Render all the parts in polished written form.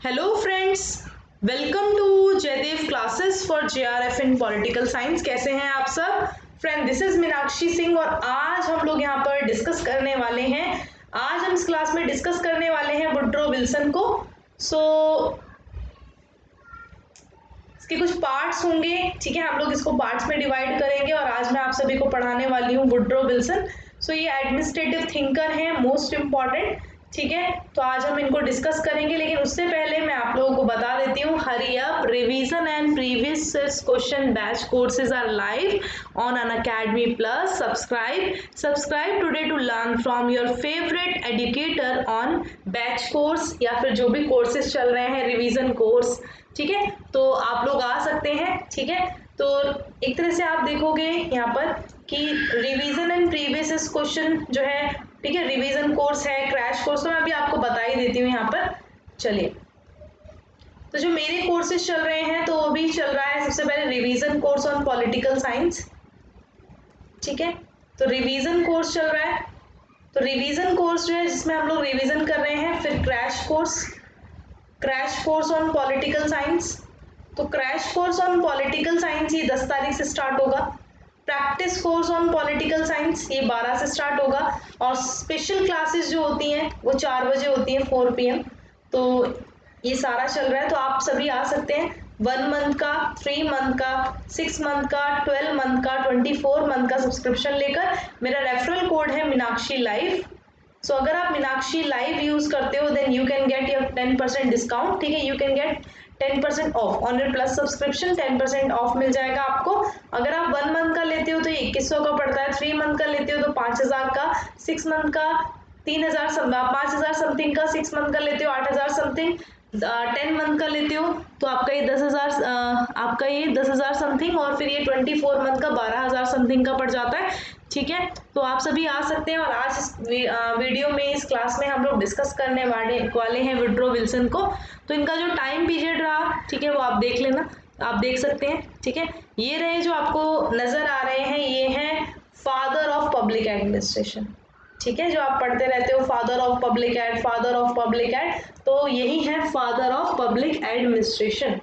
Hello friends, welcome to Jaidev classes for JRF in political science. कैसे हैं आप सब friend? This is Meenakshi Singh और आज हम लोग यहाँ पर डिस्कस करने वाले हैं। आज हम इस क्लास में डिस्कस करने वाले हैं वुड्रो विल्सन को। इसके कुछ पार्ट्स होंगे, ठीक है। हम लोग इसको पार्ट्स में डिवाइड करेंगे और आज मैं आप सभी को पढ़ाने वाली हूँ वुड्रो विल्सन। ये एडमिनिस्ट्रेटिव थिंकर हैं, मोस्ट इम्पॉर्टेंट, ठीक है। तो आज हम इनको डिस्कस करेंगे, लेकिन उससे पहले मैं आप लोगों को बता देती हूँ, hurry up, revision and previous question batch courses are live on Unacademy plus. Subscribe today to learn from your favourite educator on batch course या फिर जो भी कोर्सेज चल रहे हैं, रिवीजन कोर्स, ठीक है। तो आप लोग आ सकते हैं, ठीक है। तो एक तरह से आप देखोगे यहाँ पर कि रिवीजन एंड प्रीवियस क्वेश्चन जो है, ठीक है, रिवीजन कोर्स है, क्रैश कोर्स, तो मैं अभी आपको बता ही देती हूँ यहाँ पर। चलिए, तो जो मेरे कोर्सेज चल रहे हैं तो वो भी चल रहा है। सबसे पहले revision course on political science, ठीक है। तो रिवीजन कोर्स चल रहा है, तो रिवीजन कोर्स जो है जिसमें हम लोग रिवीजन कर रहे हैं। फिर crash course on political science. तो crash course on political science ये 10 तारीख से स्टार्ट होगा। Practice course on political science ये 12 से स्टार्ट होगा। और स्पेशल क्लासेस जो होती हैं वो 4 बजे होती हैं, 4 PM। तो ये सारा चल रहा है, तो आप सभी आ सकते हैं। 1 मंथ का, 3 मंथ का, 6 मंथ का, 12 मंथ का, 24 मंथ का सब्सक्रिप्शन लेकर। मेरा रेफरल कोड है मीनाक्षी लाइव। अगर आप मीनाक्षी लाइव यूज करते हो then you can get your 10% discount, ठीक है। You can get 10% off on your plus subscription. 10% off मिल जाएगा आपको। अगर आप 1 मंथ का लेते हो तो 2100 का पड़ता है, 3 मंथ का लेते हो तो 5000 का, 6 मंथ का 5000 समथिंग का, 6 मंथ का लेते हो 8000 समथिंग, 10 मंथ का लेते हो तो आपका ये 10,000 समथिंग, और फिर ये 24 मंथ का 12,000 समथिंग का पड़ जाता है, ठीक है। तो आप सभी आ सकते हैं। और आज इस वीडियो में, इस क्लास में हम लोग डिस्कस करने वाले हैं वुड्रो विल्सन को। तो इनका जो टाइम पीरियड रहा, ठीक है, वो आप देख लेना, आप देख सकते हैं, ठीक है। ये रहे जो आपको नजर आ रहे हैं, ये हैं फादर ऑफ पब्लिक एडमिनिस्ट्रेशन, ठीक है। जो आप पढ़ते रहते हो फादर ऑफ पब्लिक एड, तो यही है father of public administration.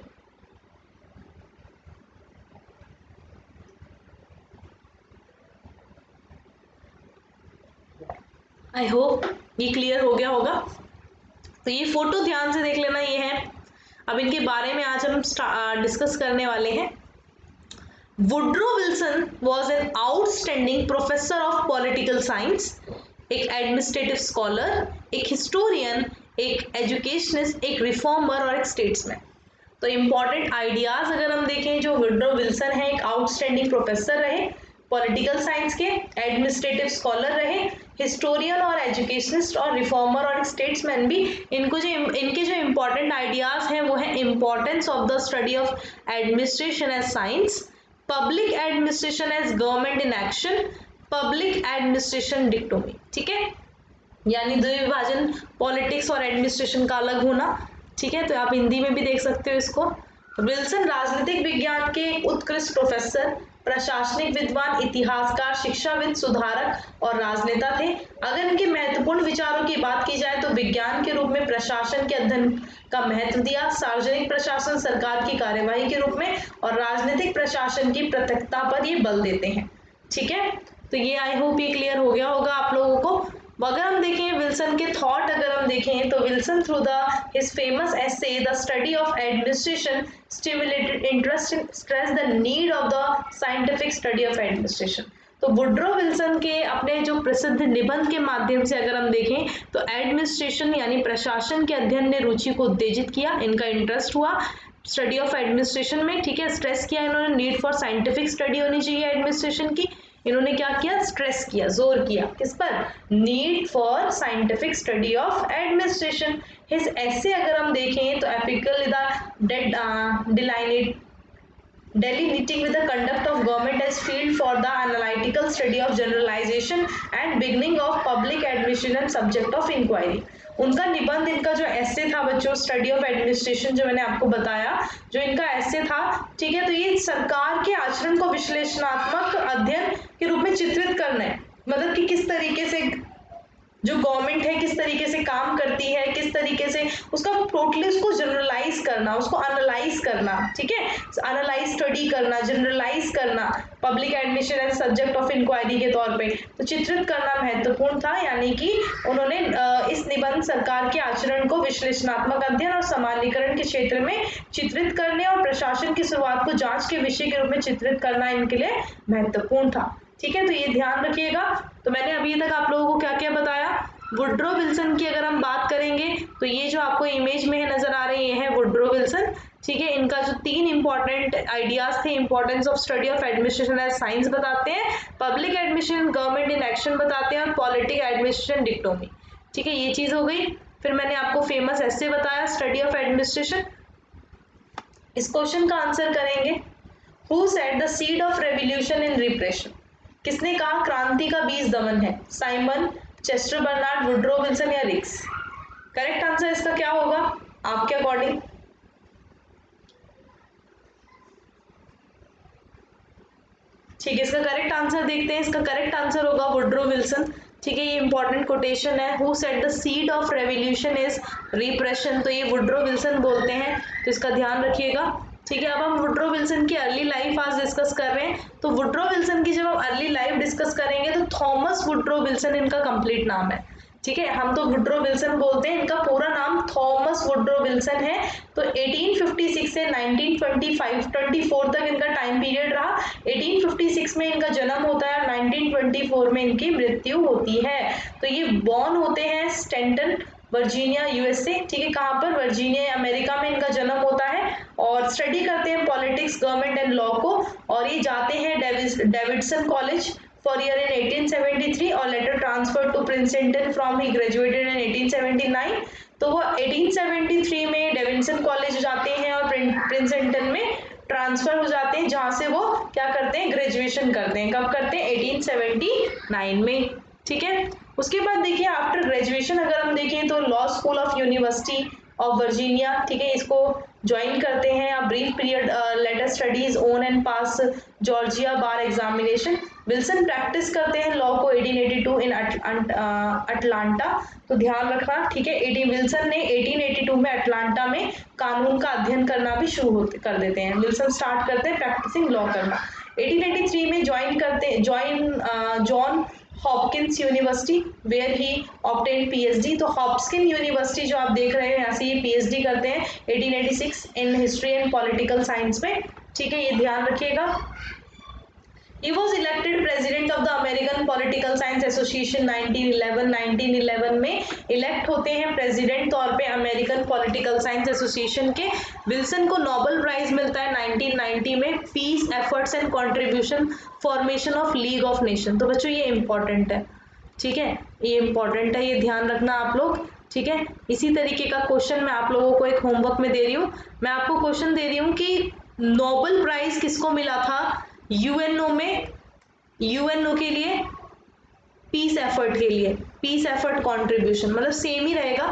I hope ये क्लियर हो गया होगा। तो ये फोटो ध्यान से देख लेना, ये है। अब इनके बारे में आज हम डिस्कस करने वाले हैं। Woodrow Wilson was an outstanding professor of political science, एक एडमिनिस्ट्रेटिव स्कॉलर, एक हिस्टोरियन, एक एजुकेशनिस्ट, एक रिफॉर्मर और एक स्टेट्समैन। तो इम्पॉर्टेंट आइडियाज अगर हम देखें, जो वुड्रो विल्सन है, एक आउटस्टैंडिंग प्रोफेसर रहे पॉलिटिकल साइंस के, एडमिनिस्ट्रेटिव स्कॉलर रहे, हिस्टोरियन और एजुकेशनिस्ट और रिफॉर्मर और स्टेट्समैन भी। इनके जो इम्पोर्टेंट आइडियाज हैं वो है importance of the study of administration as science, public administration as government in action, public administration dichotomy, ठीक है, यानी द्विविभाजन, पॉलिटिक्स और एडमिनिस्ट्रेशन का अलग होना, ठीक है। तो आप हिंदी में भी देख सकते हो इसको। विल्सन राजनीतिक विज्ञान के उत्कृष्ट प्रोफेसर, प्रशासनिक विद्वान, इतिहासकार, शिक्षाविद, सुधारक और राजनेता थे। अगर इनके महत्वपूर्ण विचारों की बात की जाए तो विज्ञान के रूप में प्रशासन के अध्ययन का महत्व दिया, सार्वजनिक प्रशासन सरकार की कार्यवाही के रूप में, और राजनीतिक प्रशासन की पृथकता पर ये बल देते हैं, ठीक है। तो ये आई होप ये क्लियर हो गया होगा आप लोगों को। अगर हम देखें विल्सन के थॉट, अगर हम देखें तो Wilson through the his famous essay the study of administration stimulated interest in stress the need of the scientific study of administration. तो वुड्रो विल्सन के अपने जो प्रसिद्ध निबंध के माध्यम से अगर हम देखें तो एडमिनिस्ट्रेशन यानी प्रशासन के अध्ययन ने रुचि को उत्तेजित किया, इनका इंटरेस्ट हुआ स्टडी ऑफ एडमिनिस्ट्रेशन में, ठीक है। स्ट्रेस किया इन्होंने, नीड फॉर साइंटिफिक स्टडी होनी चाहिए एडमिनिस्ट्रेशन की। इन्होंने क्या किया? स्ट्रेस किया, जोर किया किस पर? Need for scientific study of administration. His ऐसे अगर हम देखें तो apical delineating with the conduct of government as field for the analytical study of generalization and beginning of public administration and subject of inquiry। उनका निबंध, इनका जो ऐसे था बच्चों, स्टडी ऑफ एडमिनिस्ट्रेशन, जो मैंने आपको बताया, जो इनका ऐसे था, ठीक है। तो ये सरकार के आचरण को विश्लेषणात्मक अध्ययन के रूप में चित्रित करना है, मतलब कि किस तरीके से जो गवर्नमेंट है किस तरीके से काम करती है, किस तरीके से उसका टोटली उसको जनरलाइज करना, उसको एनालाइज करना, ठीक है, एनालाइज स्टडी करना, जनरलाइज करना public admission as subject of inquiry के तौर पे, तो चित्रित करना महत्वपूर्ण था। यानी कि उन्होंने इस निबंध सरकार के आचरण को विश्लेषणात्मक अध्ययन और समानीकरण के क्षेत्र में चित्रित करने और प्रशासन की शुरुआत को जांच के विषय के रूप में चित्रित करना इनके लिए महत्वपूर्ण था। ठीक है, तो ये ध्यान रखिएगा। तो मैंने अभी तक आप लोगों को क्या क्या बताया। वुड्रो विल्सन की अगर हम बात करेंगे तो ये जो आपको इमेज में है नजर आ रहे हैं, ये है वुड्रो विल्सन। ठीक है, इनका जो 3 इंपॉर्टेंट आइडियाज थे, importance of study of administration as science बताते हैं, public administration government in action बताते हैं, और पॉलिटिक एडमिनिस्ट्रेशन डिक्टोमी। ठीक है, ये चीज हो गई। फिर मैंने आपको फेमस ऐसे बताया स्टडी ऑफ एडमिनिस्ट्रेशन। इस क्वेश्चन का आंसर करेंगे, who said the seed of revolution in repression, किसने कहा क्रांति का बीज दमन है, Simon, Chester Barnard, Woodrow Wilson या रिक्स। करेक्ट आंसर इसका क्या होगा आपके अकॉर्डिंग? ठीक है, इसका करेक्ट आंसर देखते हैं। इसका करेक्ट आंसर होगा वुड्रो विल्सन। ठीक है, ये इंपॉर्टेंट कोटेशन है, who said the seed of revolution is repression, तो ये वुड्रो विल्सन बोलते हैं, तो इसका ध्यान रखिएगा। ठीक है, अब हम वुड्रो विल्सन की अर्ली लाइफ आज डिस्कस कर रहे हैं। तो वुड्रो विल्सन की जब हम अर्ली लाइफ डिस्कस करेंगे तो थॉमस वुड्रो विल्सन इनका कंप्लीट नाम है। ठीक है, हम तो वुड्रो विल्सन बोलते हैं, इनका पूरा नाम थॉमस वुड्रो विल्सन है। तो 1856 से 1924 तक इनका टाइम पीरियड रहा। 1856 में इनका जन्म होता है और 1924 में इनकी मृत्यु होती है। तो ये बॉर्न होते हैं स्टैंटन, वर्जीनिया, यूएसए। ठीक है, कहाँ पर? वर्जीनिया, अमेरिका में इनका जन्म होता है, और स्टडी करते हैं पॉलिटिक्स, गवर्नमेंट एंड लॉ को, और ये जाते हैं Davidson college for year in 1873 और later transferred to Princeton from he graduated in 1879। तो वो 1873 में डेविडसन कॉलेज जाते हैं और प्रिंसटन में ट्रांसफर हो जाते हैं, जहां से वो क्या करते हैं, ग्रेजुएशन करते हैं। कब करते हैं? 1879 में। ठीक है, उसके बाद देखिए आफ्टर ग्रेजुएशन अगर हम देखें तो law school of University of Virginia, ठीक है, इसको ज्वाइन करते हैं। आप brief period later studies on and pass Georgia bar examination. Wilson practice करते हैं लॉ को 1882 इन अटलांटा, तो ध्यान रखना। ठीक है, विल्सन ने 1882 में अटलांटा में कानून का अध्ययन करना भी शुरू कर देते हैं। विल्सन स्टार्ट करते हैं प्रैक्टिसिंग लॉ करना। 1883 में John Hopkins University where he obtain PhD. तो हॉपकिन यूनिवर्सिटी जो आप देख रहे हैं, यहाँ से ये पीएचडी करते हैं 1886 in history and political science में। ठीक है, ये ध्यान रखिएगा। He was elected president of the American Political Science Association 1911 में इलेक्ट होते हैं प्रेसिडेंट तौर पे अमेरिकन पॉलिटिकल साइंस एसोसिएशन के। विल्सन को नोबेल प्राइज मिलता है 1990 में, peace efforts and contribution formation of League of Nation. तो बच्चों ये इंपॉर्टेंट है। ठीक है, ये इंपॉर्टेंट है, ये ध्यान रखना आप लोग। ठीक है, इसी तरीके का क्वेश्चन मैं आप लोगों को एक होमवर्क में दे रही हूँ। मैं आपको क्वेश्चन दे रही हूँ कि नोबेल प्राइज किसको मिला था यूएनओ में, यूएनओ के लिए पीस एफर्ट के लिए, पीस एफर्ट कंट्रीब्यूशन, मतलब सेम ही रहेगा।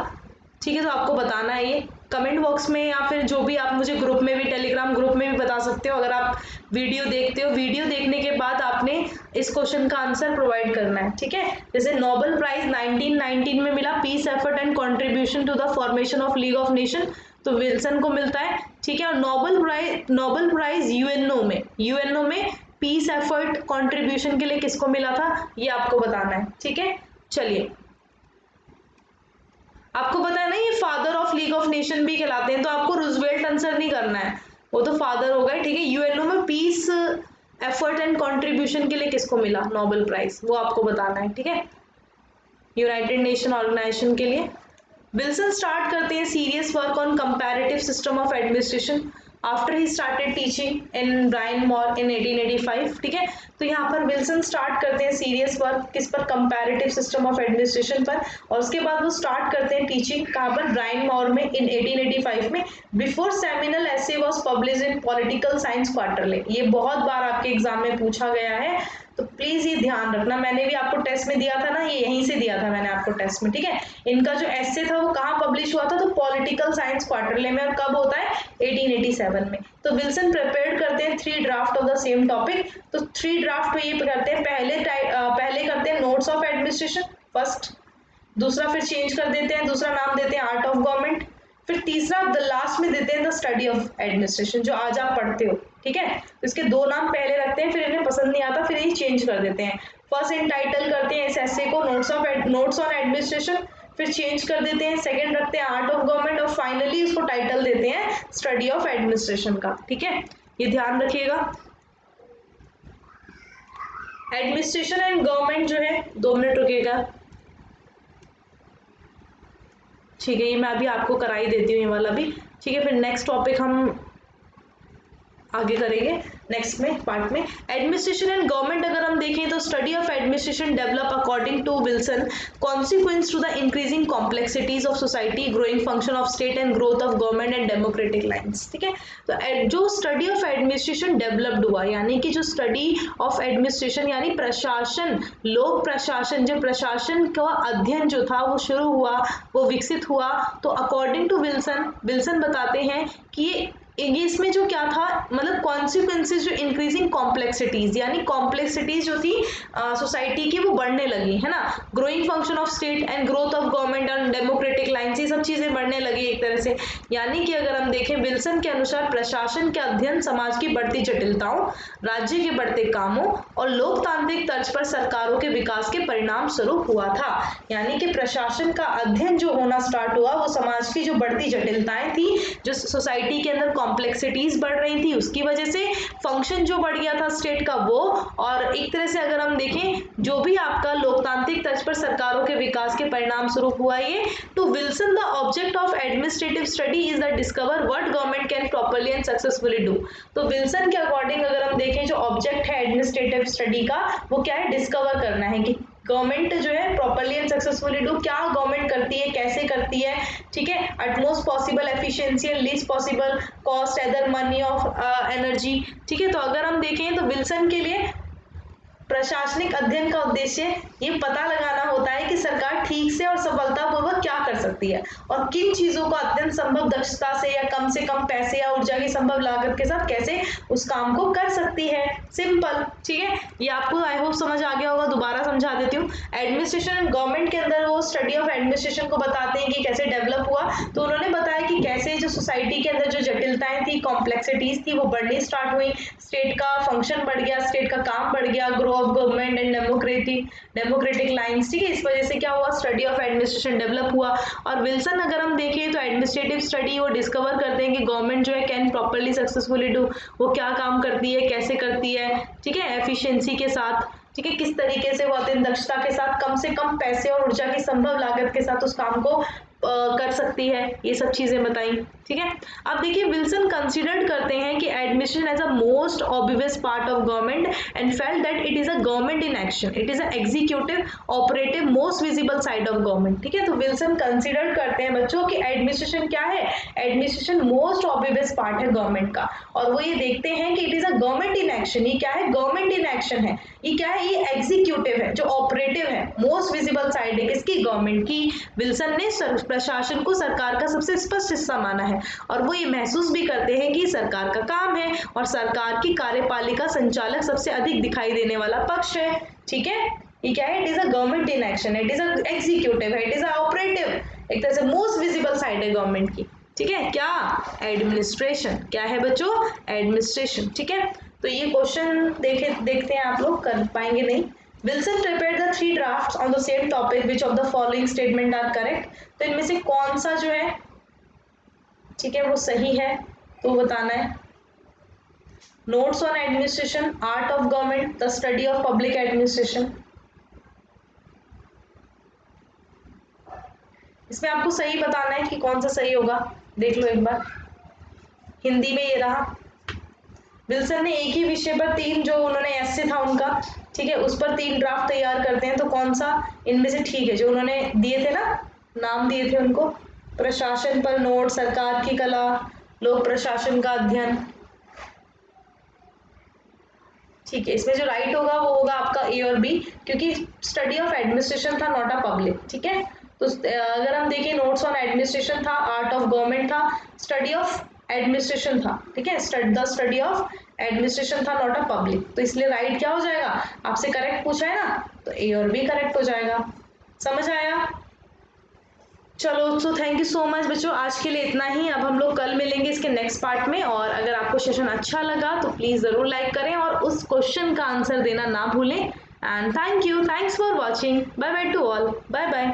ठीक है, तो आपको बताना है ये कमेंट बॉक्स में, या फिर जो भी आप मुझे ग्रुप में भी, टेलीग्राम ग्रुप में भी बता सकते हो। अगर आप वीडियो देखते हो, वीडियो देखने के बाद आपने इस क्वेश्चन का आंसर प्रोवाइड करना है। ठीक है, जैसे नोबेल प्राइज 1919 में मिला peace effort and contribution to the formation of League of Nation, तो विल्सन को मिलता है। ठीक है, और नोबेल प्राइज यूएनओ में पीस एफर्ट कंट्रीब्यूशन के लिए किसको मिला था, ये आपको बताना है। ठीक है, चलिए, आपको पता है ना ये father of League of nation भी कहलाते हैं, तो आपको रूजवेल्ट आंसर नहीं करना है, वो तो फादर हो गए। ठीक है, यूएनओ में पीस एफर्ट एंड कंट्रीब्यूशन के लिए किसको मिला नोबेल प्राइज, वो आपको बताना है। ठीक है, यूनाइटेड नेशन ऑर्गेनाइजेशन के लिए। विल्सन स्टार्ट करते हैं serious work on comparative system of administration after he started teaching in Bryn Mawr in 1885। ठीक है, तो यहाँ पर विल्सन स्टार्ट करते हैं सीरियस वर्क किस पर, कंपैरेटिव सिस्टम ऑफ एडमिनिस्ट्रेशन पर, और उसके बाद वो स्टार्ट करते हैं टीचिंग कहाँ पर, ब्रायन मॉर में इन 1885 में। Before seminal essay was publish in political science quarterly. ये बहुत बार आपके एग्जाम में पूछा गया है, तो प्लीज ये ध्यान रखना। मैंने भी आपको टेस्ट में दिया था ना, ये यहीं से दिया था मैंने आपको टेस्ट में। ठीक है, इनका जो एसे था वो कहाँ पब्लिश हुआ था, तो पॉलिटिकल साइंस क्वार्टरली में, और कब होता है, 1887 में। तो विल्सन प्रिपेयर करते हैं 3 draft of the same topic. तो 3 ड्राफ्ट में ये करते हैं, पहले करते हैं नोट्स ऑफ एडमिनिस्ट्रेशन फर्स्ट, दूसरा फिर चेंज कर देते हैं, दूसरा नाम देते हैं आर्ट ऑफ गवर्नमेंट, फिर तीसरा द लास्ट में देते हैं द स्टडी ऑफ एडमिनिस्ट्रेशन, जो आज आप पढ़ते हो, ठीक है। तो इसके दो नाम पहले रखते हैं, फिर इन्हें पसंद नहीं आता फिर ये चेंज कर देते हैं। फर्स्ट इन टाइटल करते हैं इस ऐसे को नोट्स ऑन एडमिनिस्ट्रेशन, फिर चेंज कर देते हैं, सेकंड रखते हैं आर्ट ऑफ गवर्नमेंट और फाइनली उसको टाइटल देते हैं स्टडी ऑफ एडमिनिस्ट्रेशन का, ठीक है। ये ध्यान रखिएगा। एडमिनिस्ट्रेशन एंड गवर्नमेंट जो है, 2 मिनट रुकिएगा, ठीक है। ये मैं अभी आपको करा ही देती हूँ ये वाला भी, ठीक है। फिर नेक्स्ट टॉपिक हम आगे करेंगे नेक्स्ट में पार्ट में। एडमिनिस्ट्रेशन एंड गवर्नमेंट अगर हम देखें तो study of administration develop according to Wilson consequence to the increasing complexities of society, growing function of state and growth of government and democratic lines, ठीक है। तो जो स्टडी ऑफ एडमिनिस्ट्रेशन डेवलप्ड हुआ, यानी कि जो स्टडी ऑफ एडमिनिस्ट्रेशन यानी प्रशासन, लोक प्रशासन, जो प्रशासन का अध्ययन जो था वो शुरू हुआ, वो विकसित हुआ। तो अकॉर्डिंग टू विल्सन बताते हैं कि ये इसमें जो क्या था, मतलब कॉन्सिक्वेंसेज जो इंक्रीजिंग कॉम्प्लेक्सिटीज, यानी कॉम्प्लेक्सिटीज जो थी सोसाइटी की वो बढ़ने लगी, है ना। Growing function of state and growth of government and democratic lines, ये सब चीजें बढ़ने लगी एक तरह से। यानी कि अगर हम देखें विल्सन के अनुसार प्रशासन के अध्ययन समाज की बढ़ती जटिलताओं, राज्य के बढ़ते कामों और लोकतांत्रिक तर्ज पर सरकारों के विकास के परिणाम स्वरूप हुआ था। यानी कि प्रशासन का अध्ययन जो होना स्टार्ट हुआ वो समाज की जो बढ़ती जटिलताएं थी, जो सोसाइटी के अंदर कॉम्प्लेक्सिटीज बढ़ रही थी उसकी वजह से, फंक्शन जो बढ़ गया था स्टेट का वो, और एक तरह से अगर हम देखें जो भी आपका लोकतांत्रिक तर्ज पर सरकारों के विकास के परिणाम स्वरूप हुआ ये। To Wilson the object of administrative study is the discover what government can properly and successfully do. तो विल्सन के अकॉर्डिंग अगर हम देखें जो ऑब्जेक्ट है एडमिनिस्ट्रेटिव स्टडी का वो क्या है, डिस्कवर करना है कि गवर्नमेंट जो है प्रॉपर्ली एंड सक्सेसफुली डू, क्या गवर्नमेंट करती है, कैसे करती है, ठीक है। Utmost possible efficiency and least possible cost either money of energy, ठीक है। तो अगर हम देखें तो विल्सन के लिए प्रशासनिक अध्ययन का उद्देश्य ये पता लगाना होता है कि सरकार ठीक से और सफलतापूर्वक क्या कर सकती है और किन चीजों को अत्यंत संभव दक्षता से या कम से कम पैसे या ऊर्जा की संभव लागत के साथ कैसे उस काम को कर सकती है। सिंपल, ठीक है। ये आपको आई होप समझ आ गया होगा, दोबारा समझा देती हूँ। एडमिनिस्ट्रेशन एंड गवर्नमेंट के अंदर वो स्टडी ऑफ एडमिनिस्ट्रेशन को बताते हैं कि कैसे डेवलप हुआ। तो उन्होंने बताया कि कैसे जो सोसाइटी के अंदर जो जटिलताएं थी, कॉम्प्लेक्सिटीज थी, वो बढ़नी स्टार्ट हुई, स्टेट का फंक्शन बढ़ गया, स्टेट का काम बढ़ गया, grow of government and democratic lines, ठीक है। इस वजह से क्या हुआ, स्टडी ऑफ एडमिनिस्ट्रेशन डेवलप हुआ। और विल्सन अगर हम देखें तो एडमिनिस्ट्रेटिव स्टडी वो डिस्कवर करते हैं कि गवर्नमेंट जो है कैन प्रॉपर्ली सक्सेसफुली डू, वो क्या काम करती है, कैसे करती है, ठीक है, एफिशिएंसी के साथ, ठीक है, किस तरीके से वो अत्यंत दक्षता के साथ कम से कम पैसे और ऊर्जा की संभव लागत के साथ उस काम को कर सकती है, ये सब चीजें बताई, ठीक है। अब देखिए विल्सन कंसीडर्ड करते हैं कि administration as a most obvious part of government and felt that it is a government in action, it is a executive operative most visible side of government, ठीक है। तो विल्सन कंसीडर करते हैं बच्चों कि एडमिनिस्ट्रेशन क्या है, एडमिनिस्ट्रेशन मोस्ट ऑब्वियस पार्ट है गवर्नमेंट का, और वो ये देखते हैं कि it is a government in action. ये क्या है, गवर्नमेंट इन एक्शन है, ये क्या है, ये एग्जीक्यूटिव है, जो ऑपरेटिव है, मोस्ट विजिबल साइड है किसकी, गवर्नमेंट की। विल्सन ने प्रशासन को सरकार का सबसे स्पष्ट हिस्सा माना है और वो ये महसूस भी करते हैं कि सरकार का काम है और सरकार की कार्यपालिका संचालक सबसे अधिक दिखाई देने वाला पक्ष है, ठीक है। ये क्या है, it is a government in action, it is a executive है, इट इज अ ऑपरेटिव, एक तरह से मोस्ट विजिबल साइड है गवर्नमेंट की, ठीक है। क्या, एडमिनिस्ट्रेशन, क्या है बच्चों, एडमिनिस्ट्रेशन, ठीक है। तो ये क्वेश्चन देखते हैं आप लोग कर पाएंगे नहीं। Wilson prepared the 3 drafts on the same topic, which of the following statement are correct? तो इनमें से कौन सा जो है, ठीक है, वो सही है, तो बताना है। Notes on administration, art of government, the study of public administration. इसमें आपको सही बताना है कि कौन सा सही होगा, देख लो एक बार। हिंदी में ये रहा, विल्सन ने एक ही विषय पर 3 जो उन्होंने ऐसे था उनका, ठीक है, उस पर 3 ड्राफ्ट तैयार करते हैं। तो कौन सा इनमें से ठीक है, जो उन्होंने दिए थे ना, नाम दिए थे उनको, प्रशासन पर नोट, सरकार की कला, लोक प्रशासन का अध्ययन, ठीक है। इसमें जो राइट होगा वो होगा आपका ए और बी, क्योंकि स्टडी ऑफ एडमिनिस्ट्रेशन था, नॉट अ पब्लिक, ठीक है। तो अगर हम देखें नोट्स ऑन एडमिनिस्ट्रेशन था, आर्ट ऑफ गवर्नमेंट था, स्टडी ऑफ एडमिनिस्ट्रेशन था, ठीक है, द स्टडी ऑफ एडमिनिस्ट्रेशन था, नॉट अ पब्लिक। तो इसलिए राइट क्या हो जाएगा, आपसे करेक्ट पूछा है ना, तो ए और बी करेक्ट हो जाएगा। समझ आया, चलो, so thank you so much बच्चों, आज के लिए इतना ही। अब हम लोग कल मिलेंगे इसके नेक्स्ट पार्ट में, और अगर आपको सेशन अच्छा लगा तो प्लीज़ ज़रूर लाइक करें और उस क्वेश्चन का आंसर देना ना भूलें। And thank you, thanks for watching, bye bye to all, bye bye.